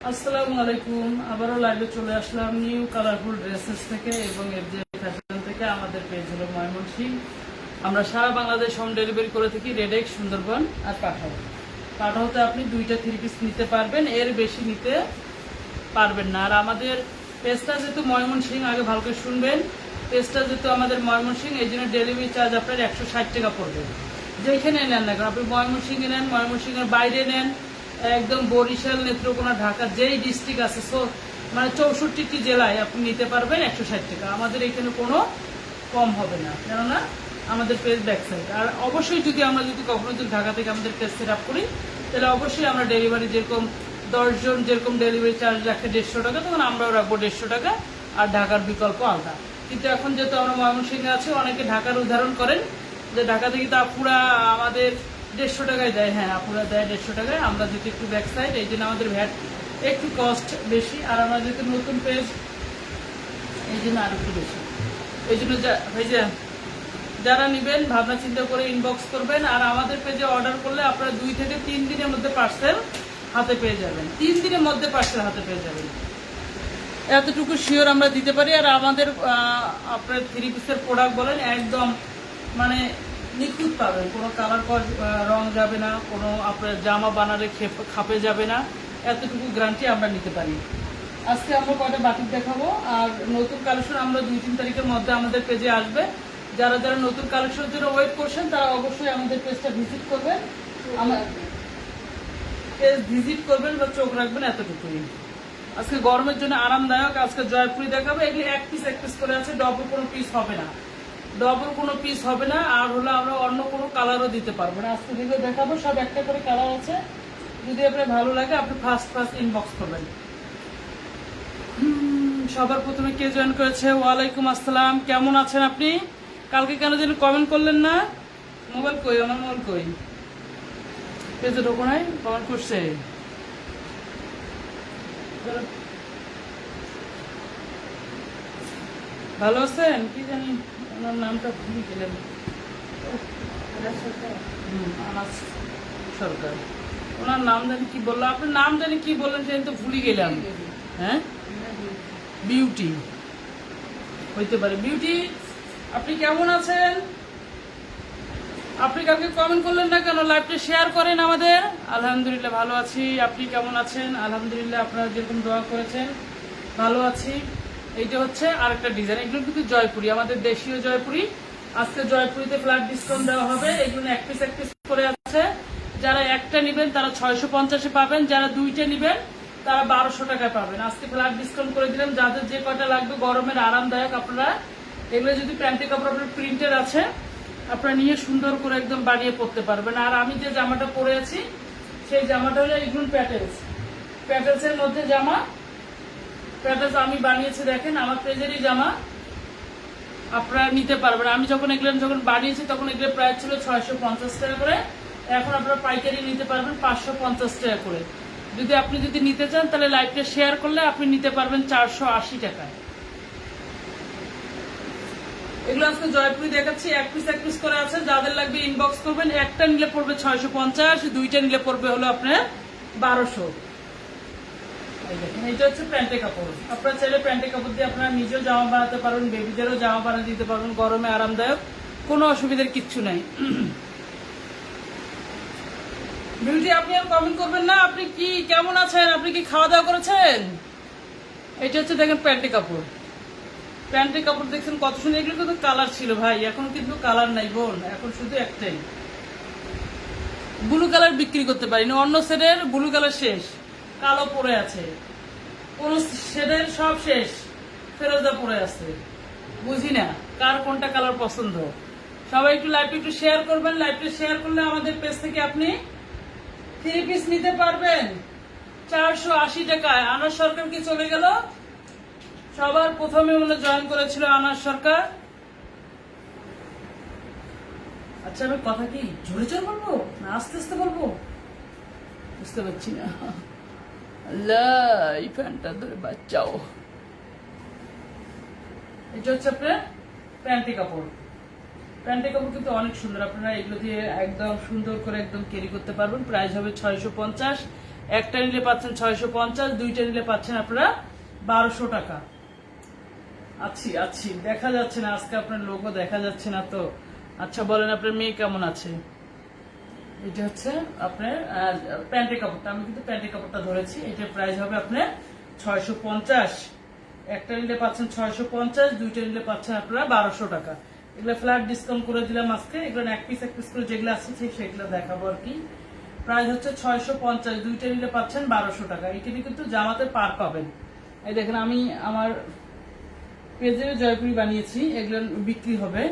আসসালামু আলাইকুম। আবারও লাইভে চলে আসলাম নিউ কালারফুল ড্রেসেস থেকে এবং এফজে ফ্যাশন থেকে। আমাদের পেজ হলো ময়মনসিংহ। আমরা সারা বাংলাদেশ হোম ডেলিভারি করে থাকি। রেডেক, সুন্দরবন আর পাঠাও। পাঠাওতে আপনি 2টা 3 পিস নিতে পারবেন, এর বেশি নিতে পারবেন না। আর আমাদের পেজটা যেহেতু ময়মনসিংহ, আগে ভালো করে শুনবেন, পেজটা যেহেতু আমাদের ময়মনসিংহ, এই জন্য ডেলিভারি চার্জ আপনার 160 টাকা পড়বে। যেখানে নেন না কারণ, আপনি ময়মনসিংহে নেন, ময়মনসিংহের বাইরে নেন, একদম বরিশাল, নেত্রকোনা, ঢাকা, যেই ডিস্ট্রিক্ট আছে মানে 64টি জেলায় আপনি নিতে পারবেন 160 টাকা। আমাদের এখানে কোনো কম হবে না, কেননা আমাদের পেজ ব্যাকসাইড। আর অবশ্যই আমরা যদি কখনো ঢাকা থেকে আমাদের পেজ সেট আপ করি, তাহলে অবশ্যই আমরা ডেলিভারি যেরকম 10 জন যেরকম ডেলিভারি চার্জ রাখে 150 টাকা, তখন আমরাও রাখবো 150 টাকা। আর ঢাকার বিকল্প আলাদা। কিন্তু এখন যেহেতু আমরা ময়মনসিংহে আছি, অনেকে ঢাকার উদাহরণ করেন যে ঢাকা থেকে তো আপুরা আমাদের 150 টাকায় দেয়। হ্যাঁ, আপুরা দেয় 150 টাকায়। আমরা যেহেতু একটু ব্যাক সাইড, এই জন্য আমাদের ভ্যাট একটু কস্ট বেশি। আর আমরা যেহেতু নতুন পেজ, এই জন্য আর একটু বেশি। এই জন্য যারা নেবেন ভাবনা চিন্তা করে ইনবক্স করবেন। আর আমাদের পেজে অর্ডার করলে আপনারা 2 থেকে 3 দিনের মধ্যে পার্সেল হাতে পেয়ে যাবেন। 3 দিনের মধ্যে পার্সেল হাতে পেয়ে যাবেন, এতটুকু শিওর আমরা দিতে পারি। আর আমাদের আপনার 3 পিসের প্রোডাক্ট বলেন, একদম মানে নিখুঁত পাবেন। কোনো কালার রং যাবে না, কোনো আপনার জামা বানালে খাপে যাবে না, এতটুকু গ্যারান্টি আমরা নিতে পারি। আজকে আমরা কয়টা বাটিক দেখাবো। আর নতুন কালেকশন আমরা 2-3 তারিখের মধ্যে আমাদের পেজে আসবে। যারা যারা নতুন কালেকশনের জন্য ওয়েট করছেন, তারা অবশ্যই আমাদের পেজটা ভিজিট করবেন। আমার পেজ ভিজিট করবেন বা চোখ রাখবেন, এতটুকুই। আজকে গরমের জন্য আরামদায়ক। আজকে জয়পুরি দেখাবো। এগুলি এক পিস করে আছে, ডবল কোনো পিস হবে না, ডবল কোনো পিস হবে না। আর হলো আমরা অন্য কোনো কালারও দিতে পারবো না। আজকে যেগুলো দেখাবো সব একটা করে কালার আছে। যদি আপনার ভালো লাগে, আপনি ফার্স্ট ইনবক্স করবেন। সবার প্রথমে কে জয়েন করেছে? ওয়ালাইকুম আসসালাম। কেমন আছেন আপনি? কালকে কেন যেন কমেন্ট করলেন না? মোবাইল কই? আমার মোবাইল কই? পেজে ঢোকো নাই, কমেন্ট করছে। ভালো আছেন? কি জানি ওনার নামটা ভুলে গেলেন। আনাস সরকার, ওনার নাম জানি কি বললো, আপনার নাম জানি কি বললেন, সেদিন তো ভুলে গেলাম। হ্যাঁ, বিউটি হইতে পারে। বিউটি, আপনি কেমন আছেন? আপনি কাউকে কমেন্ট করলেন না কেন? লাইভটা শেয়ার করেন আমাদের। আলহামদুলিল্লাহ ভালো আছি। আপনি কেমন আছেন? আলহামদুলিল্লাহ, আপনারা যেরকম দোয়া করেছেন ভালো আছি। এইটা হচ্ছে আরেকটা ডিজাইন। এগুলো কিন্তু জয়পুরি, আমাদের দেশীয় জয়পুরি। আজকে জয়পুরিতে ফ্ল্যাট ডিসকাউন্ট দেওয়া হবে। এইগুলো এক পিস করে আছে। যারা একটা নেবেন তারা 650-এ পাবেন, যারা 2টা নেবেন তারা 1200 টাকায় পাবেন। আজকে ফ্ল্যাট ডিসকাউন্ট করে দিলাম। যাদের যে কয়টা লাগবে, গরমের আরামদায়ক, আপনারা এগুলো যদি প্যান্টের কাপড় আপনার প্রিন্টের আছে, আপনারা নিয়ে সুন্দর করে একদম বানিয়ে পরতে পারবেন। আর আমি যে জামাটা পরে আছি, সেই জামাটা হলো এগুলো প্যাটেলসের মধ্যে জামা। প্যাটেলস আমি বানিয়েছি, দেখেন আমার পেজেরই জামা, আপনারা নিতে পারবেন। আমি যখন বানিয়েছি তখন এগুলো প্রায় ছিল 650 টাকা করে। এখন আপনারা পাইকারি নিতে পারবেন 550 টাকা করে। আপনি যদি নিতে চান, তাহলে লাইভটা শেয়ার করলে আপনি নিতে পারবেন 480 টাকায়। এগুলো আজকে জয়পুরি দেখাচ্ছি, এক পিস করে আছে। যাদের লাগবে ইনবক্স করবেন। একটা নিলে পড়বে 650, 2টা নিলে পড়বে হলো আপনার 1200। এটা হচ্ছে প্যান্টের কাপড়। আপনারা চাইলে প্যান্টের কাপড় দিয়ে আপনারা নিজেও জামা বানাতে পারবেন, বেবিদেরও জামা বানিয়ে দিতে পারবেন। গরমে আরামদায়ক, কোনো অসুবিধার কিচ্ছু নাই। বিউটি, আপনি আর কমেন্ট করবেন না। আপনি কি কেমন আছেন? আপনি কি খাওয়া দাওয়া করেছেন? এটা হচ্ছে দেখেন প্যান্টের কাপড়। প্যান্টের কাপড় দেখছেন কত সুন্দর। এগুলো কিন্তু কালার ছিল ভাই, এখন কিন্তু কালার নাই বোন, এখন শুধু একটাই। ব্লু কালার বিক্রি করতে পারিনি, অন্য শেডের ব্লু কালার শেষ, কালো পড়ে আছে। কোন শেডের সব শেষ, ফেরোজা পড়ে আছে। বুঝি না কার কোনটা কালার পছন্দ। সবাই একটু লাইভটা একটু শেয়ার করবেন। লাইভটা শেয়ার করলে আমাদের পেজ থেকে আপনি 3 পিস নিতে পারবেন 480 টাকায়। আনাস সরকার কি চলে গেল? সবার প্রথমে জয়েন করেছিল আনাস সরকার। আচ্ছা, আমি কথা কি জোরে জোরে বলবো না আস্তে আস্তে বলবো? বুঝতে পারছি না। আল্লাহ, এই ফ্যানটা ধরে বাঁচাও। এটা হচ্ছে আপনার প্যান্টি কাপড়। প্যান্টের কাপড় কিন্তু অনেক সুন্দর। আপনারা এগুলো দিয়ে একদম সুন্দর করে একদম ক্যারি করতে পারবেন। প্রাইস হবে 650। একটা নিলে পাচ্ছেন 650, দুইটা নিলে পাচ্ছেন আপনারা 1200 টাকা। আছি দেখা যাচ্ছে না আজকে, আপনার লোগো দেখা যাচ্ছে না তো। আচ্ছা বলেন আপনার মেয়ে কেমন আছে? এটা হচ্ছে আপনার প্যান্টের কাপড়টা, আমি কিন্তু প্যান্টের কাপড়টা ধরেছি। এটার প্রাইস হবে আপনার 650, একটা নিলে পাচ্ছেন 650, দুইটা নিলে পাচ্ছেন আপনারা 1200 টাকা। এগুলো ফ্ল্যাট ডিসকাউন্ট করে দিলাম আজকে। এগুলো এক পিস করে যেগুলো আছে সেগুলো দেখাবো আর কি। প্রাইস হচ্ছে 650, দুইটা নিলে পাচ্ছেন 1200 টাকা। এখানে কিন্তু জামাতে পার পাবেন। এই দেখেন আমি আমার পেজে জয়পুরি বানিয়েছি, এগুলো বিক্রি হবে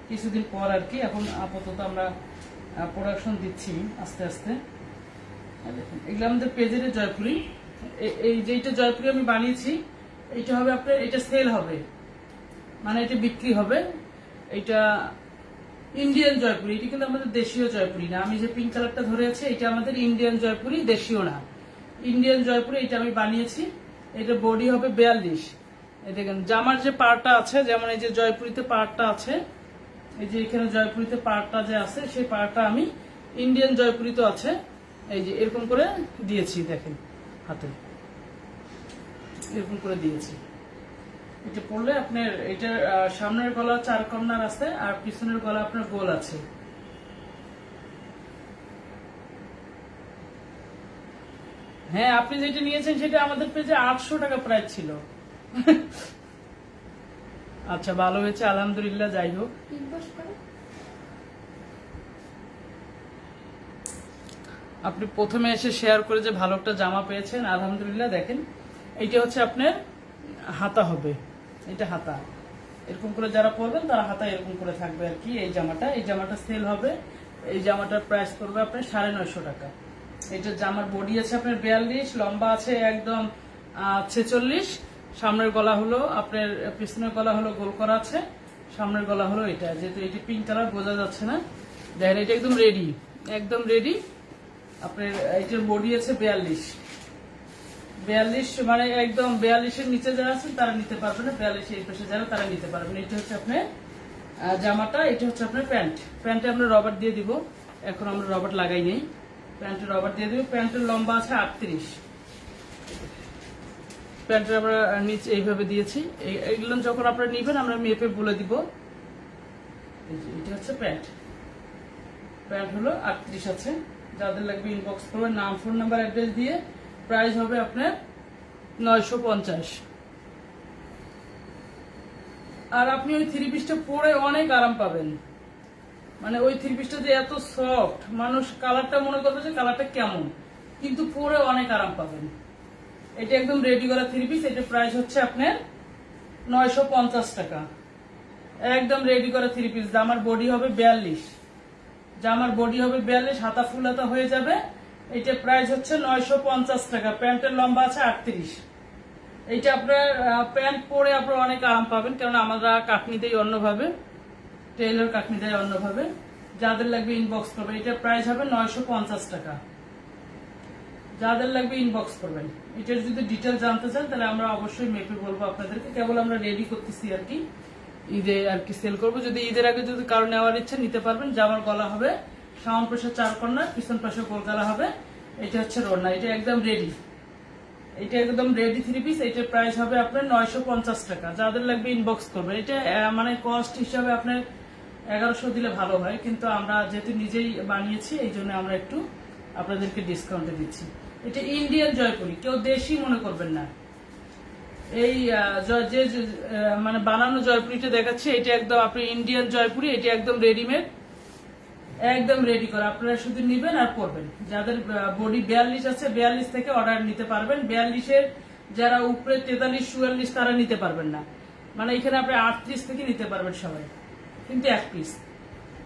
কিছুদিন পর আর কি। এখন আপাতত আমরা প্রোডাকশন দিচ্ছি আস্তে আস্তে। দেখুন এগুলো আমাদের পেজের জয়পুরি। এই যেটা জয়পুরি আমি বানিয়েছি এটা হবে আপনার, এটা সেল হবে, মানে এটা বিক্রি হবে। এটা ইন্ডিয়ান জয়পুরি, এটা কিন্তু আমাদের দেশীয় জয়পুরি না। আমি যে পিঙ্ক কালারটা ধরে আছি এটা আমাদের ইন্ডিয়ান জয়পুরি, দেশীয় না। ইন্ডিয়ান জয়পুরি এটা আমি বানিয়েছি। এটা বডি হবে 42। এই দেখেন জামার যে পাড়টা আছে, যেমন এই যে জয়পুরিতে পাড়টা আছে, এই যে এখানে জয়পুরিতে পাড়টা যে আছে সেই পাড়টা আমি ইন্ডিয়ান জয়পুরিতে আছে। এই যে এরকম করে দিয়েছি, দেখেন হাতে এরকম করে দিয়েছি। এটা পড়লে আপনার এটার সামনের গলা 4 কর্নার আছে আর পিছনের গলা আপনার গোল আছে। হ্যাঁ আপনি যেটা নিয়েছেন সেটা আমাদের পেজে 800 টাকা প্রাইস ছিল। আচ্ছা ভালো হয়েছে আলহামদুলিল্লাহ। যাই হোক, আপনি প্রথমে এসে শেয়ার করে যে ভালো একটা জামা পেয়েছেন আলহামদুলিল্লাহ। দেখেন এইটা হচ্ছে আপনার হাতা হবে, এটা হাতা এরকম করে যারা পরবেন তারা হাতা এরকম করে থাকবে আর কি। এই জামাটা সেল হবে। এই জামাটার প্রাইস পড়বে আপনার 950 টাকা। এটা জামার বডি আছে আপনার 42, লম্বা আছে একদম 46, সামনের গলা হলো আপনার, পিছনের গলা হলো গোল করা আছে, সামনের গলা হলো এটা। যেহেতু এটা পিঙ্ক কালার বোঝা যাচ্ছে না, দেখেন এটা একদম রেডি, একদম রেডি। আপনার এটার বডি আছে 42, মানে একদম 42-এর নিচে যারা আছেন তারা নিতে পারবেন না, 42 এই পাশে যারা তারা নিতে পারবেন। এটা হচ্ছে আপনার জামাটা, এটা হচ্ছে আপনার প্যান্টে আমরা রবার দিয়ে দিব। এখন আমরা রবার লাগাই নেই, প্যান্টে রবার দিয়ে দিব। প্যান্টের লম্বা আছে 38, প্যান্টের আমরা নিচে এইভাবে দিয়েছি। এইগুলো যখন আপনারা নিবেন আমরা মেপে বলে দিব। এটা হচ্ছে প্যান্ট হলো 38 আছে। যাদের লাগবে ইনবক্স করবেন নাম, ফোন নাম্বার, অ্যাড্রেস দিয়ে। প্রাইস হবে আপনার 950। আর আপনি ওই 3 পিসটা পরে অনেক আরাম পাবেন, মানে ওই 3 পিসটা যে এত সফট, মানুষ কালারটা মনে করবে যে কালারটা কেমন, কিন্তু পরে অনেক আরাম পাবেন। এটা একদম রেডি করা 3 পিস। এটা প্রাইস হচ্ছে আপনার 950 টাকা। একদম রেডি করা 3 পিস। জামার বডি হবে 42, হাতা ফুল হাতা হয়ে যাবে। এটা প্রাইস হচ্ছে 950 টাকা। প্যান্টের লম্বা আছে 38। এইটা আপনার প্যান্ট পরে আপনার অনেক আরাম পাবেন, কারণ আমরা কাটনি দেই অন্যভাবে, টেইলর কাটনি দেয় অন্যভাবে। যাদের লাগবে ইনবক্স করবেন। এটা প্রাইস হবে 950 টাকা। যাদের লাগবে ইনবক্স করবেন। এটার যদি ডিটেল জানতে চান তাহলে আমরা অবশ্যই মেপে বলবো আপনাদেরকে। কেবল আমরা রেডি করতেছি আর কি, ঈদে আর কি সেল করবো। যদি ঈদের আগে যদি কারো নেওয়ার ইচ্ছা নিতে পারবেন। জামার গলা হবে সামন পাশে 4 কর্নার, পিছন পাশে গোল গলা হবে। এটা হচ্ছে রোনা, এটা একদম রেডি। এটা একদম রেডি 3 পিস। এটার প্রাইস হবে আপনার 950 টাকা। যাদের লাগবে ইনবক্স করবেন। এটা মানে কস্ট হিসাবে আপনার 1100 দিলে ভালো হয়, কিন্তু আমরা যেহেতু নিজেই বানিয়েছি এই জন্য আমরা একটু আপনাদেরকে ডিসকাউন্টে দিচ্ছি। এটা ইন্ডিয়ান জয়পুরি, কেউ দেশি মনে করবেন না। এই যে মানে বানানো জয়পুরিটা দেখাচ্ছি, এটা একদম আপনি ইন্ডিয়ান জয়পুরি। এটা একদম রেডিমেড, একদম রেডি করা। আপনারা শুধু নিবেন আর পরবেন। যাদের বডি 42 আছে 42 থেকে অর্ডার নিতে পারবেন। 42-এর যারা উপরে 43, 44 তারা নিতে পারবেন না, মানে এখানে আপনি 38 থেকে নিতে পারবেন সবাই, কিন্তু 1 পিস।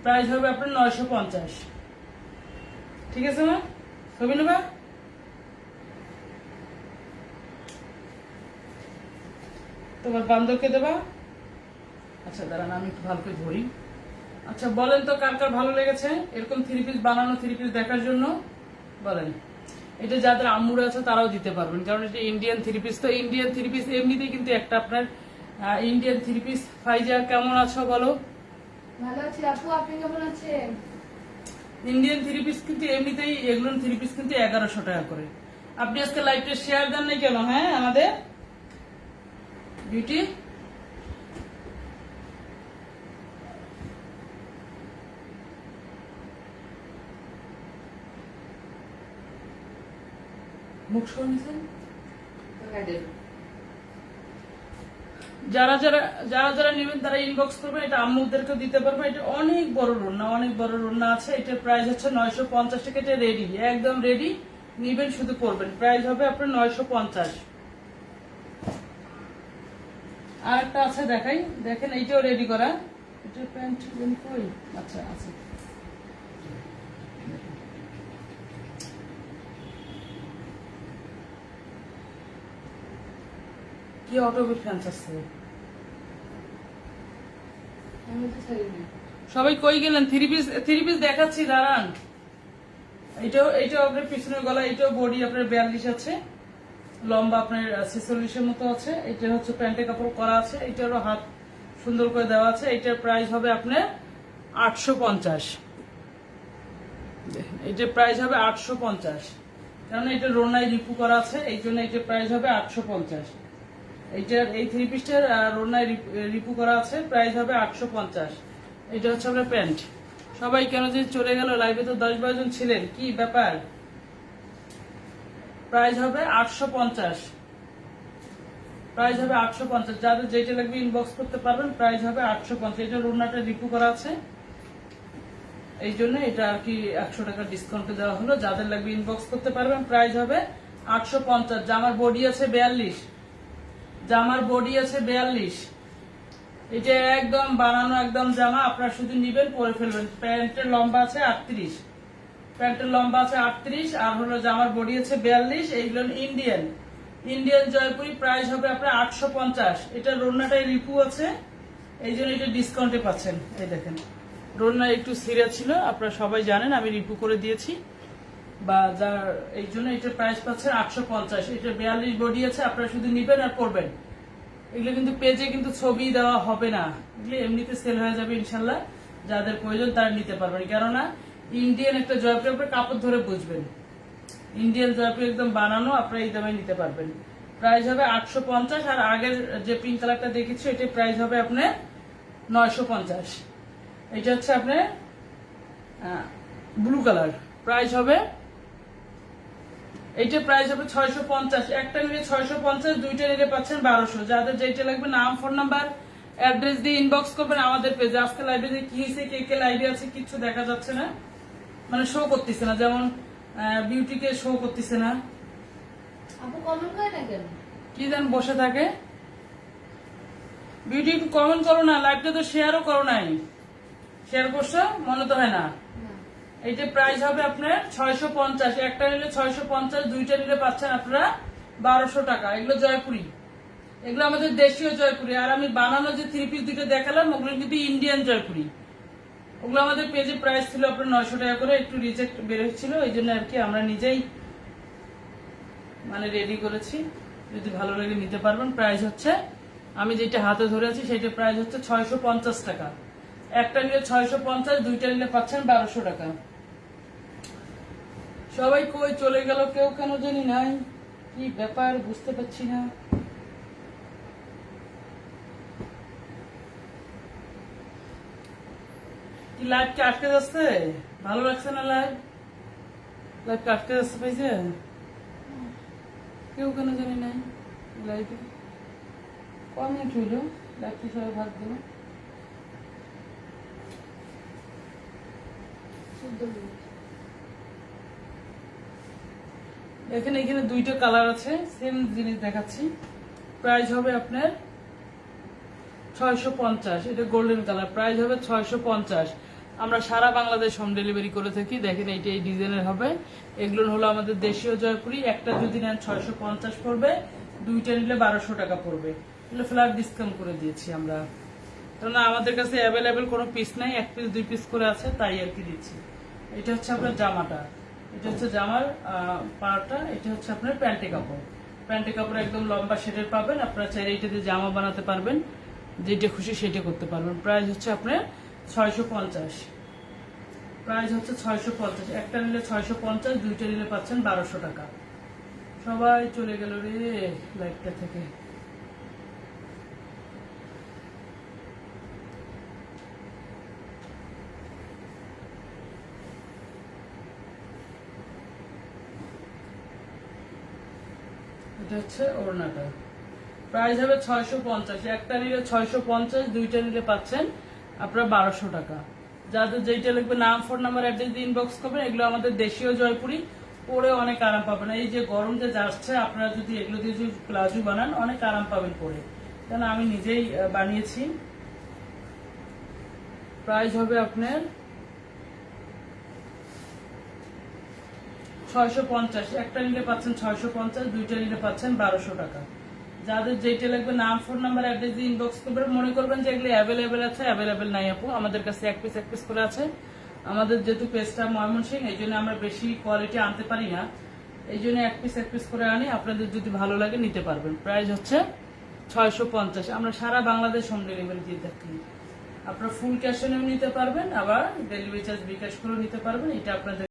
প্রাইস হবে আপনার 950। ঠিক আছে মা, ছবি নেবা? তোমার বান্ধবকে দেবা? আচ্ছা দাঁড়ান আমি একটু ভালো করে ধরি। আচ্ছা বলেন তো কার কার ভালো লেগেছে এরকম 3 পিস বানানো, 3 পিস দেখার জন্য বলেন। এটা যাদের আম্মুরা আছে তারাও দিতে পারবেন, কারণ এটা ইন্ডিয়ান 3 পিস। তো ইন্ডিয়ান 3 পিস এমনিতেই কিন্তু একটা আপনার ইন্ডিয়ান 3 পিস। ফাইজা কেমন আছো বলো? ভালো আছি আপু, আপনি কেমন আছেন? ইন্ডিয়ান 3 পিস কিন্তু এমনিতেই, এগুলো 3 পিস কিন্তু 1100 টাকা করে। আপনি আজকে লাইভটা শেয়ার দেন নাই কেন? হ্যাঁ, আমাদের বিউটি মুখ শুনেছেন? যারা যারা যারা যারা নেবেন তারা ইনবক্স করবেন। এটা আম্মুদেরকে দিতে পারবেন। এটা অনেক বড় রুন্না আছে। এটার প্রাইস হচ্ছে 950 টাকা। এটা রেডি, একদম রেডি। নিবেন শুধু পরবেন। প্রাইস হবে আপনার 950। আর একটা আছে দেখাই, দেখেন এইটাও রেডি করা। এটার প্যান্ট কই? আচ্ছা আছে। কি অটোমেটিক ফ্যান্স আছে? আমি তো ছাড়িনি। সবাই কই গেলেন? থ্রি পিস দেখাচ্ছি, দাঁড়ান। এইটাও আপনার পিছনের গলা, এইটাও বডি আপনার 42 আছে, লম্বা আপনার 46-এর মতো আছে। এটা হচ্ছে প্যান্টের কাপড় করা আছে, এটারও হাত সুন্দর করে দেওয়া আছে। এটার প্রাইস হবে আপনার 850। এটার প্রাইস হবে 850, কারণ এটা রোনায় রিপু করা আছে, এই জন্য এটার প্রাইস হবে 850। এইটার এই থ্রি পিসটার রোনায় রিপু করা আছে, প্রাইস হবে 850। এটা হচ্ছে আপনার প্যান্ট। সবাই কেন যে চলে গেল? লাইভে তো 10-12 জন ছিলেন, কি ব্যাপার? প্রাইস হবে 850। প্রাইস হবে 850। যাদের যেটা লাগবে ইনবক্স করতে পারবেন। প্রাইস হবে 850। এটা রোনাটা রিপু করা আছে, এই জন্য এটা আর কি 100 টাকা ডিসকাউন্টে দেওয়া হলো। যাদের লাগবে ইনবক্স করতে পারবেন। প্রাইস হবে 850। জামার বডি আছে 42। জামার বডি আছে 42। এটা একদম বানানো একদম জামা, আপনারা শুধু নিবেন, পরে ফেলবেন। প্যান্টের লম্বা আছে 38। প্যান্টের লম্বা আছে 38, আর হলো জামার বডি আছে 42। এইগুলো ইন্ডিয়ান জয়পুরি। প্রাইস হবে আপনার 850। এটা রোনাটাই রিপু আছে, এই জন্য এটা ডিসকাউন্টে পাচ্ছেন। এই দেখেন, রোনা একটু সিরা ছিল, আপনারা সবাই জানেন, আমি রিপু করে দিয়েছি বা যার, এই জন্য এটার প্রাইস পাচ্ছেন 850। এটা 42 বডি আছে, আপনারা শুধু নিবেন আর পরবেন। এগুলো কিন্তু পেজে কিন্তু ছবি দেওয়া হবে না, এগুলো এমনিতে সেল হয়ে যাবে ইনশাল্লাহ। যাদের প্রয়োজন তারা নিতে পারবেন, কেননা ইন্ডিয়ান একটা জয়পুরি আপনার কাপড় ধরে বুঝবেন। ইন্ডিয়ান জয়পুরি একদম বানানো, আপনারা এই দামে নিতে পারবেন। প্রাইস হবে 850। আর আগের যে পিঙ্ক কালারটা দেখেছি, এটার প্রাইস হবে আপনার 950। এটা হচ্ছে আপনার ব্লু কালার। প্রাইস হবে, এইটা প্রাইস হবে 650। একটা নিলে 650, দুইটা নিলে পাচ্ছেন 1200। যাদের যেটা লাগবে নাম, ফোন নাম্বার, অ্যাড্রেস দিয়ে ইনবক্স করবেন আমাদের পেজে। আজকে লাইভে যে কি হয়েছে, কে কে লাইভে আছে কিছু দেখা যাচ্ছে না, মানে শো করতেছে না। যেমন বিউটিকে শো করতেছে না। আপু কমেন্ট করে না কেন? কি যেন বসে থাকে। বিউটি একটু কমেন্ট করো না, লাইভটা তো শেয়ারও করো নাই। শেয়ার করছো মনে তো হয় না। না। এইটা প্রাইস হবে আপনার 650। একটা নিলে 650, দুইটা নিলে পাচ্ছেন আপনারা 1200 টাকা। এগুলো জয়পুরি, এগুলো আমাদের দেশীয় জয়পুরি। আর আমি বানানো যে থ্রি পিস দুটো দেখালাম, ওগুলো কিন্তু ইন্ডিয়ান জয়পুরি। ওগুলো আমাদের পেজে প্রাইস ছিল আপনার 900 টাকা করে, একটু রিজেক্ট বের হচ্ছিল, এই জন্য আর কি আমরা নিজেই মানে রেডি করেছি। যদি ভালো লাগে নিতে পারবেন। প্রাইস হচ্ছে, আমি যেটা হাতে ধরে আছি সেটা প্রাইস হচ্ছে 650 টাকা। একটা নিলে 650, দুইটা নিলে পাচ্ছেন 1200 টাকা। সবাই কই চলে গেল? কেউ কেন জানি নাই, কি ব্যাপার বুঝতে পারছি না। কি লাইভ কি আটকে যাচ্ছে? ভালো লাগছে না লাইভ? লাইভ কি আটকে যাচ্ছে পাইছে? কেউ কেন জানি নাই লাইভে। কমেন্ট হইল, লাইভ কি সবাই ভাগ দিল? 14 মিনিট। এখানে এখানে দুইটা কালার আছে, সেম জিনিস দেখাচ্ছি। প্রাইস হবে আপনার 650। এটা গোল্ডেন কালার। প্রাইস হবে 650। আমরা সারা বাংলাদেশ হোম ডেলিভারি করে থাকি। দেখেন এইটা এই ডিজাইনের হবে। এগুলো হলো আমাদের দেশীয় জয়পুরি। একটা যদি নেন 650 পড়বে, দুইটা নিলে 1200 টাকা পড়বে। এগুলো ফ্ল্যাট ডিসকাউন্ট করে দিয়েছি আমরা, কারণ আমাদের কাছে অ্যাভেলেবেল কোনো পিস নাই, এক পিস দুই পিস করে আছে, তাই আর কি দিচ্ছি। এটা হচ্ছে আপনার জামাটা, এটা হচ্ছে জামার পাড়টা, এটা হচ্ছে আপনার প্যান্টে কাপড়। প্যান্টে কাপড় একদম লম্বা শেডের পাবেন। আপনারা চাইলে এটা দিয়ে জামা বানাতে পারবেন, যেটা খুশি সেটা করতে পারবেন। প্রাইস হচ্ছে আপনার 650। প্রাইস হচ্ছে 650। একটা নিলে 650, দুইটা নিলে পাচ্ছেন 1200 টাকা। সবাই চলে গেল রে লাইভটা থেকে। এটা হচ্ছে ওড়নাটা, প্রাইস হবে 650। একটা নিলে 650, দুইটা নিলে পাচ্ছেন আপনারা 1200 টাকা। যাদের যেইটা লাগবে নাম, ফোন নাম্বার, অ্যাড্রেস দিয়ে ইনবক্স করবেন। এগুলো আমাদের দেশীয় জয়পুরি, পরে অনেক আরাম পাবেন। এই যে গরম যে যাচ্ছে, আপনারা যদি এগুলো দিয়ে যদি প্লাজো বানান অনেক আরাম পাবেন পরে, কেন আমি নিজেই বানিয়েছি। প্রাইস হবে আপনার 650। একটা নিলে পাচ্ছেন 650, দুইটা নিলে পাচ্ছেন 1200 টাকা। যাদের যেইটা লাগবে নাম, ফোন নাম্বার, অ্যাড্রেস দিয়ে ইনবক্স করবেন। মনে করবেন যে এগুলো অ্যাভেলেবেল আছে, অ্যাভেলেবেল নাই আপু, আমাদের কাছে এক পিস করে আছে। আমাদের যেহেতু পেজটা ময়মনসিংহ, এই জন্য আমরা বেশি কোয়ালিটি আনতে পারি না, এই জন্য এক পিস করে আনি। আপনাদের যদি ভালো লাগে নিতে পারবেন। প্রাইস হচ্ছে 650। আমরা সারা বাংলাদেশ হোম ডেলিভারি দিয়ে থাকি। আপনারা ফুল ক্যাশ অনেও নিতে পারবেন, আবার ডেলিভারি চার্জ বিকাশ করেও নিতে পারবেন। এটা আপনাদের